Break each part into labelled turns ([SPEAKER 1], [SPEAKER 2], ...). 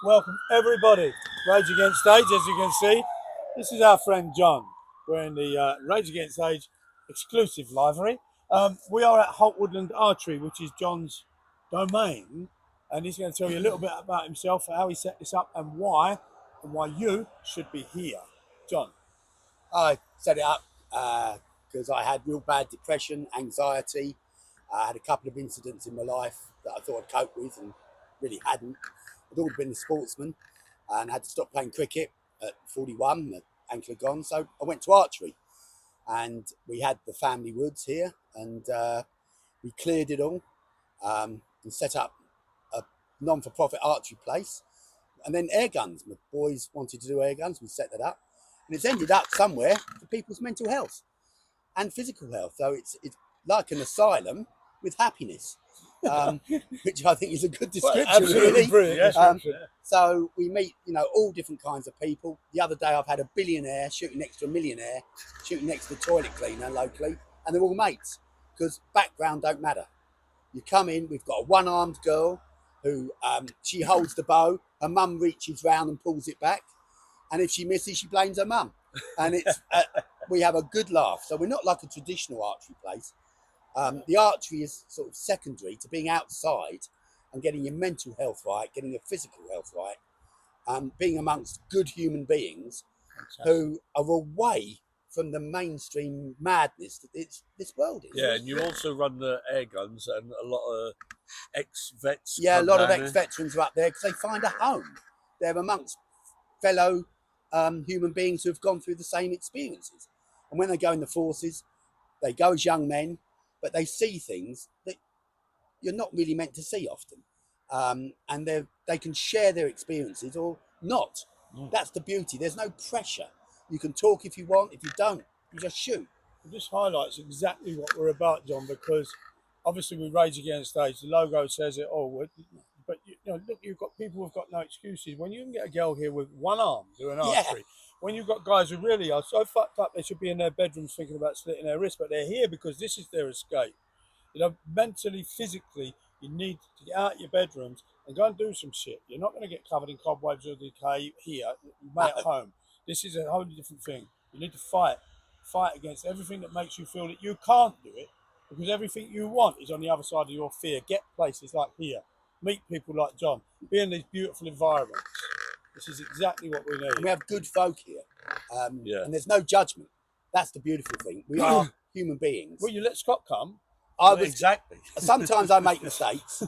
[SPEAKER 1] Welcome everybody. Rage Against Stage, as you can see. This is our friend John. We're in the Rage Against Stage exclusive library. We are at Holt Woodland Archery, which is John's domain, and he's going to tell you a little bit about himself, how he set this up, and why you should be here. John.
[SPEAKER 2] I set it up because I had real bad depression, anxiety. I had a couple of incidents in my life that I thought I'd cope with and really hadn't. I'd always been a sportsman and had to stop playing cricket at 41, the ankle had gone. So I went to archery, and we had the family woods here, and we cleared it all and set up a non-for-profit archery place. And then air guns. My boys wanted to do air guns. We set that up. And it's ended up somewhere for people's mental health and physical health. So it's like an asylum with happiness, which I think is a good description.
[SPEAKER 1] Well, absolutely
[SPEAKER 2] really.
[SPEAKER 1] Brilliant. Yes,
[SPEAKER 2] so we meet, all different kinds of people. The other day I've had a billionaire shooting next to a millionaire, shooting next to the toilet cleaner locally, and they're all mates because background don't matter. You come in, we've got a one-armed girl who she holds the bow, her mum reaches round and pulls it back. And if she misses, she blames her mum. And it's we have a good laugh. So we're not like a traditional archery place. The archery is sort of secondary to being outside and getting your mental health right, getting your physical health right, being amongst good human beings who are away from the mainstream madness that this world is.
[SPEAKER 3] Yeah, and you also run the air guns, and a lot of ex-vets.
[SPEAKER 2] Yeah, a lot of ex-veterans are up there because they find a home. They're amongst fellow human beings who have gone through the same experiences. And when they go in the forces, they go as young men, but they see things that you're not really meant to see often. And they can share their experiences or not. That's the beauty. There's no pressure. You can talk if you want. If you don't, you just shoot.
[SPEAKER 1] This highlights exactly what we're about, John, because obviously we Rage Against Stage. The logo says it all. But look, you've got people who've got no excuses. When you can get a girl here with one arm doing archery, when you've got guys who really are so fucked up they should be in their bedrooms thinking about slitting their wrists, but they're here because this is their escape. Mentally, physically, you need to get out of your bedrooms and go and do some shit. You're not going to get covered in cobwebs or decay here. You may at home. This is a wholly different thing. You need to fight against everything that makes you feel that you can't do it, because everything you want is on the other side of your fear. Get places like here. Meet people like John. Be in these beautiful environments. This is exactly what we need.
[SPEAKER 2] And we have good folk here. And there's no judgment. That's the beautiful thing. We are human beings.
[SPEAKER 1] Well, you let Scott come.
[SPEAKER 2] Exactly. Sometimes I make mistakes.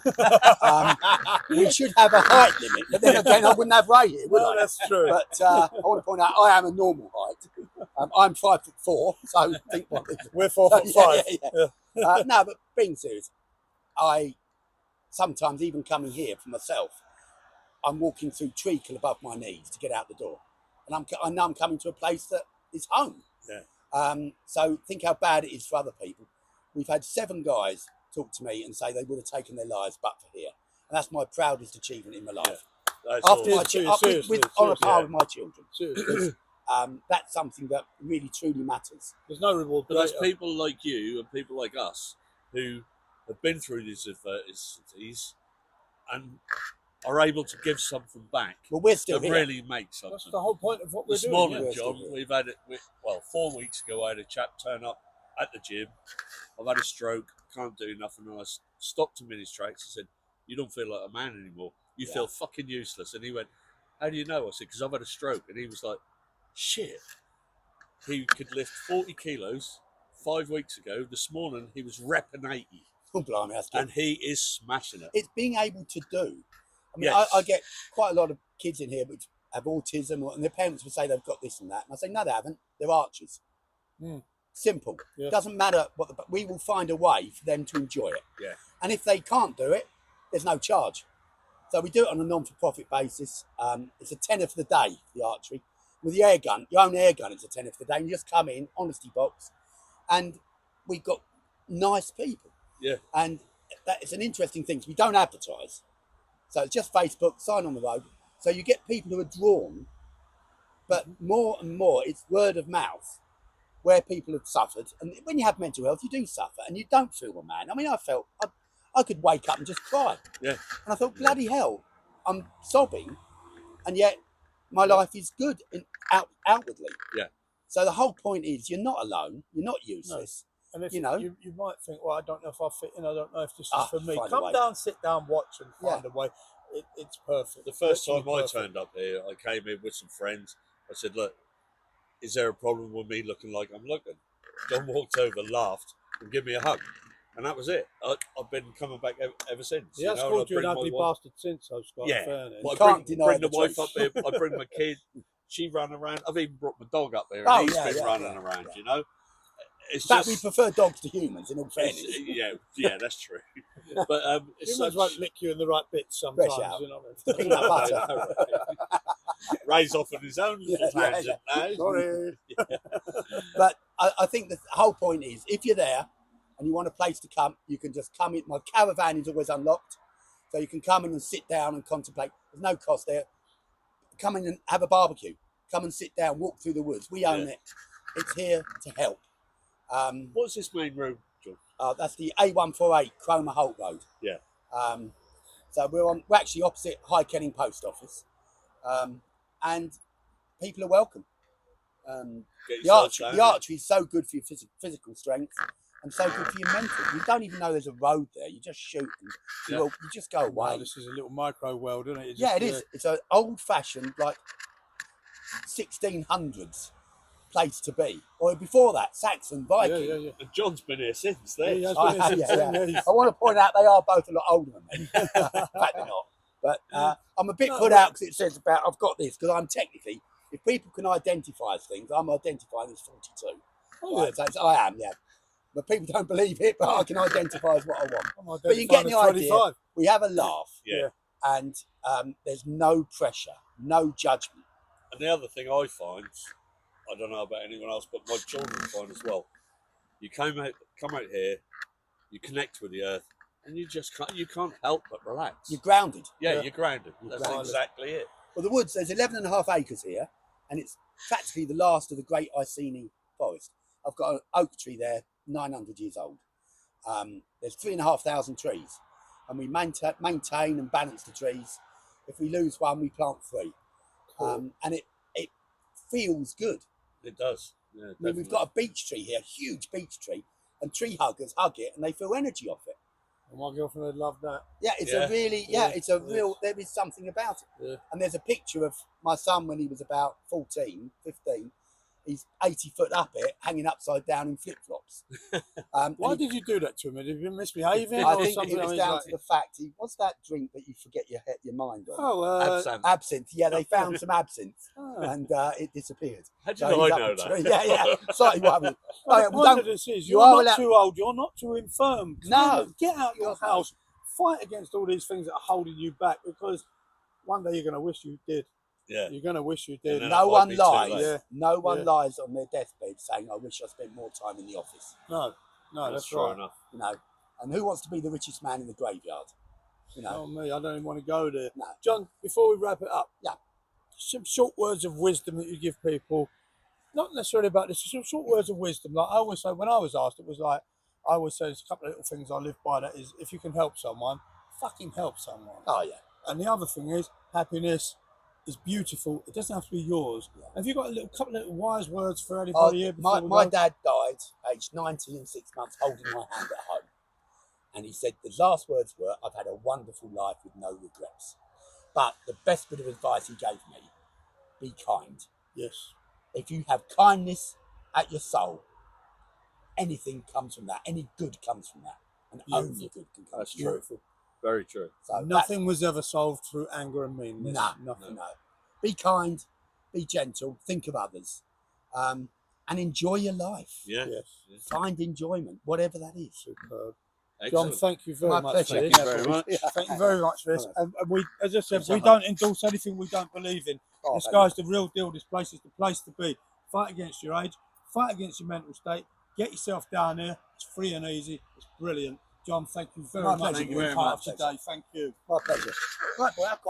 [SPEAKER 2] We should have a height limit, but then again, I wouldn't have Ray here, would I?
[SPEAKER 1] That's true.
[SPEAKER 2] But I want to point out, I am a normal height. I'm 5'4", so think what this is.
[SPEAKER 1] We're 4'5".
[SPEAKER 2] Yeah. No, but being serious, I sometimes even coming here for myself, I'm walking through treacle above my knees to get out the door, and I know I'm coming to a place that is home.
[SPEAKER 1] Yeah.
[SPEAKER 2] So think how bad it is for other people. We've had 7 guys talk to me and say they would have taken their lives but for here. And that's my proudest achievement in my life.
[SPEAKER 1] Yeah.
[SPEAKER 2] On a par with my children.
[SPEAKER 1] Seriously.
[SPEAKER 2] That's something that really, truly matters.
[SPEAKER 1] There's no reward.
[SPEAKER 3] But there's people like you and people like us who have been through these adversities and are able to give something back.
[SPEAKER 2] Well, we're still here.
[SPEAKER 3] Really make something.
[SPEAKER 1] That's the whole point of what we're
[SPEAKER 3] doing. This morning, John, we've had it. 4 weeks ago, I had a chap turn up at the gym. I've had a stroke, can't do nothing. And I stopped him in his tracks. I said, "You don't feel like a man anymore. You feel fucking useless." And he went, "How do you know?" I said, "Because I've had a stroke." And he was like, "Shit." He could lift 40 kilos 5 weeks ago. This morning, he was repping 80.
[SPEAKER 2] Oh, blimey, that's good.
[SPEAKER 3] And he is smashing it.
[SPEAKER 2] It's being able to do. I mean, I get quite a lot of kids in here which have autism, and their parents will say they've got this and that. And I say, no, they haven't. They're archers. Simple.
[SPEAKER 1] Yeah.
[SPEAKER 2] Doesn't matter but we will find a way for them to enjoy it.
[SPEAKER 3] Yeah.
[SPEAKER 2] And if they can't do it, there's no charge. So we do it on a non-for-profit basis. It's a tenner for the day, the archery. With the air gun, your own air gun, it's a tenner for the day. And you just come in, honesty box, and we've got nice people.
[SPEAKER 3] Yeah.
[SPEAKER 2] And it's an interesting thing. We don't advertise. So it's just Facebook, sign on the road. So you get people who are drawn, but more and more it's word of mouth where people have suffered. And when you have mental health, you do suffer and you don't feel a man. I mean, I could wake up and just cry.
[SPEAKER 3] Yeah.
[SPEAKER 2] And I thought, bloody hell, I'm sobbing and yet my life is good outwardly.
[SPEAKER 3] Yeah.
[SPEAKER 2] So the whole point is you're not alone. You're not useless.
[SPEAKER 1] And if
[SPEAKER 2] You know.
[SPEAKER 1] you might think, well, I don't know if I fit in. I don't know if this is for me.
[SPEAKER 2] Find a
[SPEAKER 1] Come
[SPEAKER 2] way.
[SPEAKER 1] down, sit down, watch, and find a way. It's perfect.
[SPEAKER 3] The first time
[SPEAKER 1] Literally
[SPEAKER 3] I
[SPEAKER 1] perfect.
[SPEAKER 3] turned up here, I came in with some friends. I said, look, is there a problem with me looking like I'm looking? John walked over, laughed, and gave me a hug. And that was it. I've been coming back ever since.
[SPEAKER 1] He has called you an ugly bastard since, though, Scott.
[SPEAKER 3] Yeah.
[SPEAKER 1] Fairness.
[SPEAKER 3] Well,
[SPEAKER 2] Can't deny
[SPEAKER 3] bring
[SPEAKER 2] the
[SPEAKER 3] the wife
[SPEAKER 2] truth.
[SPEAKER 3] up here. I bring my kid. She ran around. I've even brought my dog up here, and
[SPEAKER 2] Oh,
[SPEAKER 3] he's
[SPEAKER 2] yeah,
[SPEAKER 3] been
[SPEAKER 2] yeah,
[SPEAKER 3] running
[SPEAKER 2] yeah,
[SPEAKER 3] around.
[SPEAKER 2] yeah.
[SPEAKER 3] You know, it's
[SPEAKER 2] In fact,
[SPEAKER 3] just
[SPEAKER 2] we prefer dogs to humans. In all fairness,
[SPEAKER 3] yeah, that's true. But it's
[SPEAKER 1] Humans
[SPEAKER 3] such
[SPEAKER 1] won't lick you in the right bits sometimes.
[SPEAKER 2] Fresh out.
[SPEAKER 1] You know what I mean?
[SPEAKER 2] peanut butter.
[SPEAKER 3] Ray's off on his own little
[SPEAKER 2] Yeah,
[SPEAKER 3] tangent now.
[SPEAKER 1] Sorry.
[SPEAKER 2] But I think the whole point is, if you're there and you want a place to come, you can just come in. My caravan is always unlocked, so you can come in and sit down and contemplate. There's no cost there. Come in and have a barbecue. Come and sit down, walk through the woods. We own it. It's here to help.
[SPEAKER 3] What's this main road, John?
[SPEAKER 2] That's the A148 Cromer Holt Road.
[SPEAKER 3] Yeah.
[SPEAKER 2] So we're actually opposite High Kenning Post Office, and people are welcome. The archery is so good for your physical strength and so good for your mental. You don't even know there's a road there. You just shoot and you just go away.
[SPEAKER 1] Wow, this is a little micro world, isn't it?
[SPEAKER 2] It is. It's an old-fashioned, like 1600s place to be. Or before that, Saxon, Viking.
[SPEAKER 1] Yeah.
[SPEAKER 3] And John's been here since
[SPEAKER 1] Yeah,
[SPEAKER 3] then.
[SPEAKER 1] he has been here since then, yeah.
[SPEAKER 2] I want to point out they are both a lot older than me. In fact, they're not. But I'm a bit put out because it says about I've got this, because I'm technically, if people can identify things, I'm identifying as 42.
[SPEAKER 1] Oh,
[SPEAKER 2] Right, so I am, yeah. But people don't believe it, but I can identify as what I want.
[SPEAKER 1] I'm
[SPEAKER 2] But you get the
[SPEAKER 1] identifying as
[SPEAKER 2] idea.
[SPEAKER 1] 25.
[SPEAKER 2] We have a laugh,
[SPEAKER 3] Yeah.
[SPEAKER 2] and there's no pressure, no judgment.
[SPEAKER 3] And the other thing I find, I don't know about anyone else, but my children find as well. You come out here, you connect with the earth, and you can't help but relax.
[SPEAKER 2] You're grounded.
[SPEAKER 3] You're grounded.
[SPEAKER 2] You're
[SPEAKER 3] That's
[SPEAKER 2] grounded.
[SPEAKER 3] exactly it.
[SPEAKER 2] Well, the woods, there's 11.5 acres here, and it's practically the last of the Great Iceni forest. I've got an oak tree there, 900 years old. There's 3,500 trees, and we maintain and balance the trees. If we lose one, we plant 3.
[SPEAKER 1] Cool.
[SPEAKER 2] And it feels good.
[SPEAKER 3] It does. Yeah,
[SPEAKER 2] I mean, we've got a beech tree here, huge beech tree, and tree huggers hug it, and they feel energy off it.
[SPEAKER 1] And my girlfriend would love that.
[SPEAKER 2] Yeah, it's
[SPEAKER 3] Yeah.
[SPEAKER 2] a really, it's a real, there is something about it.
[SPEAKER 1] Yeah.
[SPEAKER 2] And there's a picture of my son when he was about 14, 15. He's 80 foot up it, hanging upside down in flip-flops.
[SPEAKER 1] Why did you do that to him? Had he been misbehaving
[SPEAKER 2] I
[SPEAKER 1] or
[SPEAKER 2] think
[SPEAKER 1] something?
[SPEAKER 2] it was
[SPEAKER 1] I mean,
[SPEAKER 2] down
[SPEAKER 1] like-
[SPEAKER 2] to the fact, what's that drink that you forget your mind on?
[SPEAKER 1] Oh,
[SPEAKER 2] Absinthe. Yeah, they found some absinthe,
[SPEAKER 1] oh.
[SPEAKER 2] and it disappeared.
[SPEAKER 3] How did
[SPEAKER 2] So
[SPEAKER 3] I
[SPEAKER 2] he's up
[SPEAKER 3] know
[SPEAKER 2] the
[SPEAKER 3] that?
[SPEAKER 2] tree. Yeah. Slightly worried.
[SPEAKER 1] Well,
[SPEAKER 2] Oh, yeah,
[SPEAKER 1] the
[SPEAKER 2] we
[SPEAKER 1] point
[SPEAKER 2] don't-
[SPEAKER 1] of this is
[SPEAKER 2] you
[SPEAKER 1] you're
[SPEAKER 2] are
[SPEAKER 1] not
[SPEAKER 2] allowed-
[SPEAKER 1] too old, you're not too infirm.
[SPEAKER 2] No.
[SPEAKER 1] Get out your
[SPEAKER 2] God, no.
[SPEAKER 1] house, fight against all these things that are holding you back, because one day you're going to wish you did.
[SPEAKER 3] Yeah.
[SPEAKER 1] You're going to wish you did.
[SPEAKER 3] then
[SPEAKER 2] No
[SPEAKER 3] might
[SPEAKER 2] one
[SPEAKER 3] be too
[SPEAKER 2] lies.
[SPEAKER 3] late.
[SPEAKER 1] Yeah.
[SPEAKER 2] No one
[SPEAKER 1] Yeah.
[SPEAKER 2] lies on their deathbed saying, "I wish I spent more time in the office."
[SPEAKER 1] No, that's
[SPEAKER 3] fair
[SPEAKER 1] right.
[SPEAKER 3] enough.
[SPEAKER 2] You know, and who wants to be the richest man in the graveyard? You know,
[SPEAKER 1] Oh, me, I don't even want to go there.
[SPEAKER 2] no.
[SPEAKER 1] John, before we wrap it up,
[SPEAKER 2] Yeah.
[SPEAKER 1] some short words of wisdom that you give people, not necessarily about this, some short words of wisdom. Like I always say, when I was asked, it was like, I always say there's a couple of little things I live by, that is, if you can help someone, fucking help someone.
[SPEAKER 2] Oh yeah.
[SPEAKER 1] And the other thing is, happiness is beautiful. It doesn't have to be yours.
[SPEAKER 2] Yeah.
[SPEAKER 1] Have you got a couple of little wise words for
[SPEAKER 2] Oh,
[SPEAKER 1] anybody here? before we
[SPEAKER 2] my
[SPEAKER 1] go?
[SPEAKER 2] dad died aged 90 and 6 months, holding my hand at home, and he said the last words were, "I've had a wonderful life with no regrets." But the best bit of advice he gave me: be kind.
[SPEAKER 1] Yes.
[SPEAKER 2] If you have kindness at your soul, anything comes from that. Any good comes from that, and only good can come.
[SPEAKER 3] That's
[SPEAKER 2] from
[SPEAKER 3] true.
[SPEAKER 2] that.
[SPEAKER 3] Very true.
[SPEAKER 2] So
[SPEAKER 1] Nothing was ever solved through anger and meanness. Nothing.
[SPEAKER 2] No. Be kind, be gentle, think of others, and enjoy your life.
[SPEAKER 3] Yeah.
[SPEAKER 1] Yes.
[SPEAKER 2] Find enjoyment, whatever that is.
[SPEAKER 1] Superb.
[SPEAKER 3] Excellent.
[SPEAKER 1] John, thank you very
[SPEAKER 2] My
[SPEAKER 1] much
[SPEAKER 2] pleasure.
[SPEAKER 1] for
[SPEAKER 3] Thank
[SPEAKER 1] this.
[SPEAKER 3] you very much.
[SPEAKER 1] Thank you very much for this. And we, as I said,
[SPEAKER 2] Thanks so
[SPEAKER 1] we
[SPEAKER 2] much.
[SPEAKER 1] don't endorse anything we don't believe in.
[SPEAKER 2] Oh,
[SPEAKER 1] This
[SPEAKER 2] thank
[SPEAKER 1] guy's the real deal. This place is the place to be. Fight against your age. Fight against your mental state. Get yourself down there. It's free and easy. It's brilliant. John, thank you very
[SPEAKER 2] My
[SPEAKER 1] much
[SPEAKER 2] pleasure.
[SPEAKER 1] for being
[SPEAKER 3] Very
[SPEAKER 1] part
[SPEAKER 2] much.
[SPEAKER 1] of today. Thank you.
[SPEAKER 2] My pleasure. Right, boy, I've got